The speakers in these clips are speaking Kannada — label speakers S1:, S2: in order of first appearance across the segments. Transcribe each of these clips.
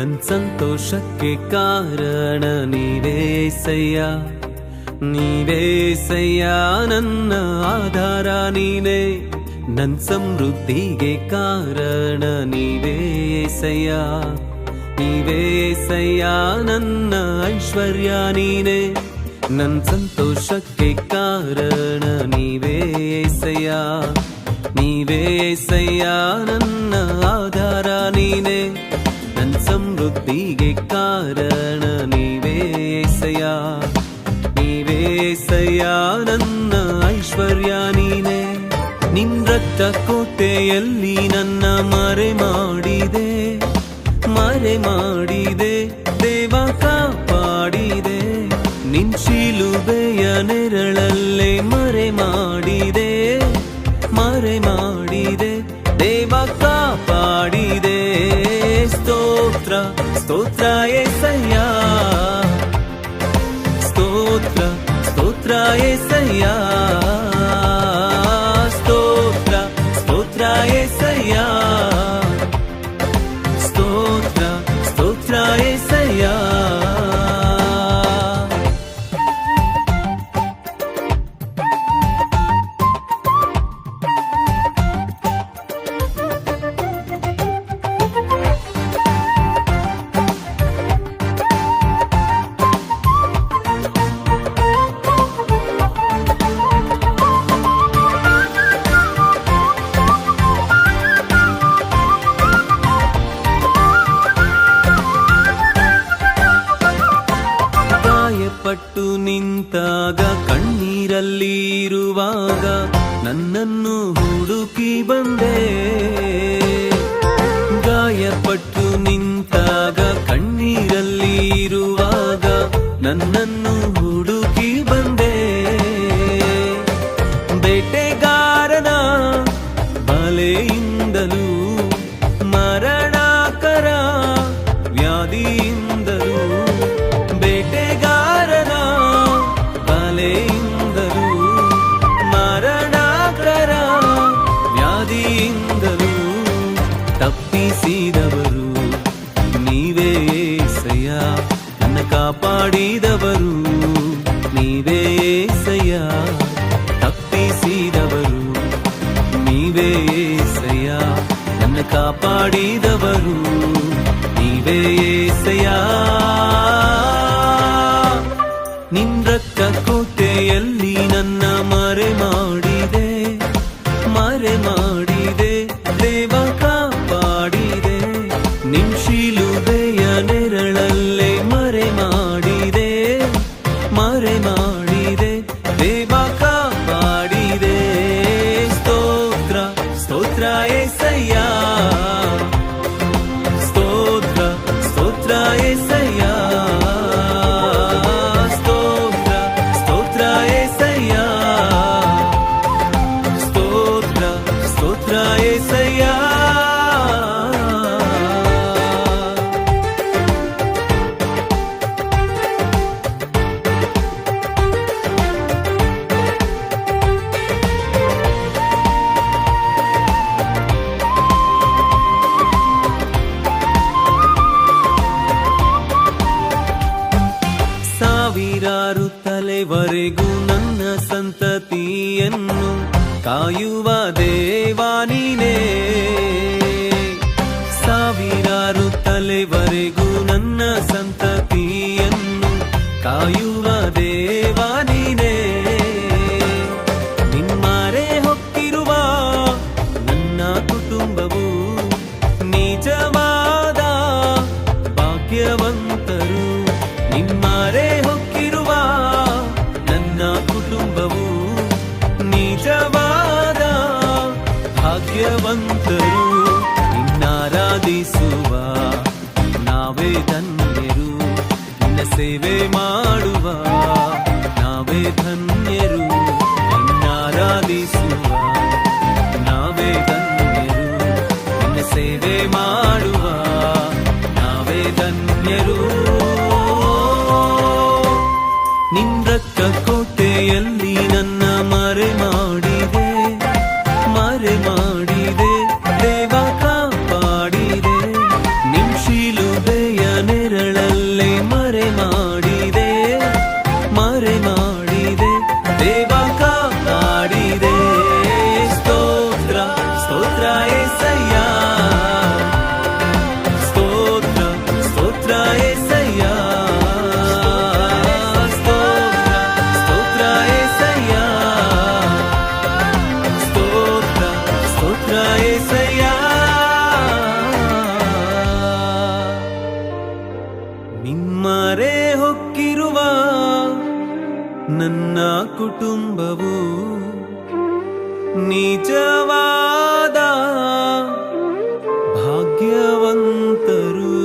S1: ನನ್ ಸಂತೋಷಕ್ಕೆ ಕಾರಣ ನೀವೇಸಯ್ಯ, ನೀವೇಸಯ್ಯ ನನ್ನ ಆಧಾರ ನೀನೇ. ನನ್ ಸಮೃದ್ಧಿಗೆ ಕಾರಣ ನೀವೇಸಯ್ಯ, ನೀವೇಸಯ್ಯ ನನ್ನ ಐಶ್ವರ್ಯ ನೀನೇ. ನನ್ ಸಂತೋಷಕ್ಕೆ ಕಾರಣ ನೀವೇಸಯ್ಯ, ನೀವೇಸಯ್ಯ ನನ್ನ ಆಧಾರ ನೀನೇ. ನನ್ ಸಮೃದ್ಧಿಗೆ ಕಾರಣ ನೀವೇಸಯ್ಯ, ನೀವೇಸಯ್ಯ ನನ್ನ ಐಶ್ವರ್ಯ ನೀನೇ. ನಿನ್ ರಕ್ತ ಕೋಟೆಯಲ್ಲಿ ನನ್ನ ಮರೆ ಮಾಡಿದೆ, ಮರೆ ಮಾಡಿದೆ ದೇವ ಕಾಪಾಡಿದೆ. ನಿನ್ ಶಿಲುಬೆಯ ನೆರಳಲ್ಲೇ ಮರೆ ಮಾಡಿದೆ, ಮರೆ ಮಾಡಿದೆ ದೇವ ಕಾಪಾಡಿದೆ. ಸ್ತೋತ್ರ ಸ್ತೋತ್ರ యేసయ్య, ಸ್ತೋತ್ರ ಸ್ತೋತ್ರ యేసయ్య, ಸ್ತೋತ್ರ ಸ್ತೋತ್ರ యేసయ్య, ಸ್ತೋತ್ರ ಸ್ತೋತ್ರ యేసయ్య. ಪಟ್ಟು ನಿಂತಾಗ ಕಣ್ಣೀರಲ್ಲಿ ಇರುವಾಗ ನನ್ನನ್ನು ಹುಡುಕಿ ಬಂದೆ. ಗಾಯಪಟ್ಟು ನಿಂತಾಗ ಕಣ್ಣೀರಲ್ಲಿ ಇರುವಾಗ ನನ್ನನ್ನು ಹುಡುಕಿ ಬಂದೆ. ಬೇಟೆಗಾರನ ಬಲೆಯಿಂದಲೂ ಮರಣಕರ ವ್ಯಾಧಿಯಿಂದಲೂ, ಬೇಟೆಗಾರನ ಬಲೆಯಿಂದಲೂ ಮರಣಕರ ವ್ಯಾಧಿಯಿಂದಲೂ ತಪ್ಪಿಸಿದವರು ನೀವೇ యేసయ్య, ನನ್ನ ಕಾಪಾಡಿದವರು ನೀವೇ యేసయ్య. ತಪ್ಪಿಸಿದವರು ನೀವೇ యేసయ్య, ನನ್ನ ಕಾಪಾಡಿದವರು ನೀವೇ యేసయ్య. ನಿನ್ ರಕ್ತ ಕೋಟೆಯಲ್ಲಿ ನನ್ನ ಮರೆ ಮಾಡಿದೆ, ಮರೆ ಮಾಡಿದೆ ದೇವ ಕಾಪಾಡಿದೆ. ನಿನ್ ಶಿಲುಬೆಯ ನೆರಳಲ್ಲೇ ಮರೆ ಮಾಡಿದೆ, ಮರೆ ಮಾಡಿದೆ ದೇವ ಕಾಪಾಡಿದೆ. ಸ್ತೋತ್ರ ಸ್ತೋತ್ರ యేసయ్య, ಸ್ತೋತ್ರ ಸ್ತೋತ್ರ యేసయ్య, ಸ್ತೋತ್ರ ಸ್ತೋತ್ರ యేసయ్య, ಸ್ತೋತ್ರ ಸ್ತೋತ್ರ యేసయ్య. ಸಾವಿರಾರು ತಲೆವರೆಗೂ ನನ್ನ ಸಂತತಿಯನ್ನು ಕಾಯುವ ದೇವಾ ನೀನೇ. ಸಾವಿರಾರು ತಲೆವರೆಗೂ ನನ್ನ ಸಂತತಿಯನ್ನು ಕಾಯುವ ದೇವಾ ನೀನೇ. ನಿಮ್ಮರೆ ಹೊಕ್ಕಿರುವ ನನ್ನ ಕುಟುಂಬವು ನಿಜವಾದ ಭಾಗ್ಯವಂತರು. ನಿಮ್ಮರೆ ಹೊಕ್ಕಿರುವ ನನ್ನ ಕುಟುಂಬವು ನಿಜವಾದ ಭಾಗ್ಯವಂತರು. ನಿನ್ನಾರಾಧಿಸುವ ನಾವೇ ಧನ್ಯರು, ನಿನ್ನ ಸೇವೆ ಮಾಡುವ ನಾವೇ ಧನ್ಯರು. ನಿನ್ನಾರಾಧಿಸುವ ನಾವೇ ಧನ್ಯರು, ನನ್ನ ಕುಟುಂಬವು ನಿಜವಾದ ಭಾಗ್ಯವಂತರು.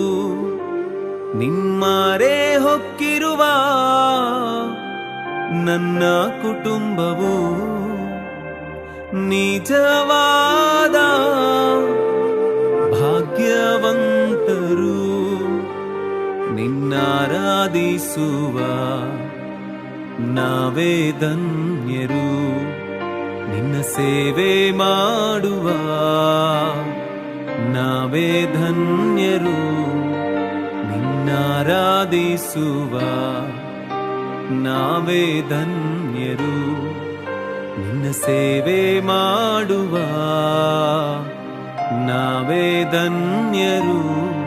S1: ನಿಮ್ಮರೆ ಹೊಕ್ಕಿರುವ ನನ್ನ ಕುಟುಂಬವು ನಿಜವಾದ ಭಾಗ್ಯವಂತರು. ನಿನ್ನಾರಾಧಿಸುವ ನಾವೇ ಧನ್ಯರು. ನಿನ್ನ ಸೇವೆ ಮಾಡುವ ನಾವೇ ಧನ್ಯರು. ನಿನ್ನಾರಾಧಿಸುವ ನಾವೇ ಧನ್ಯರು. ನಿನ್ನ ಸೇವೆ ಮಾಡುವ ನಾವೇ ಧನ್ಯರು.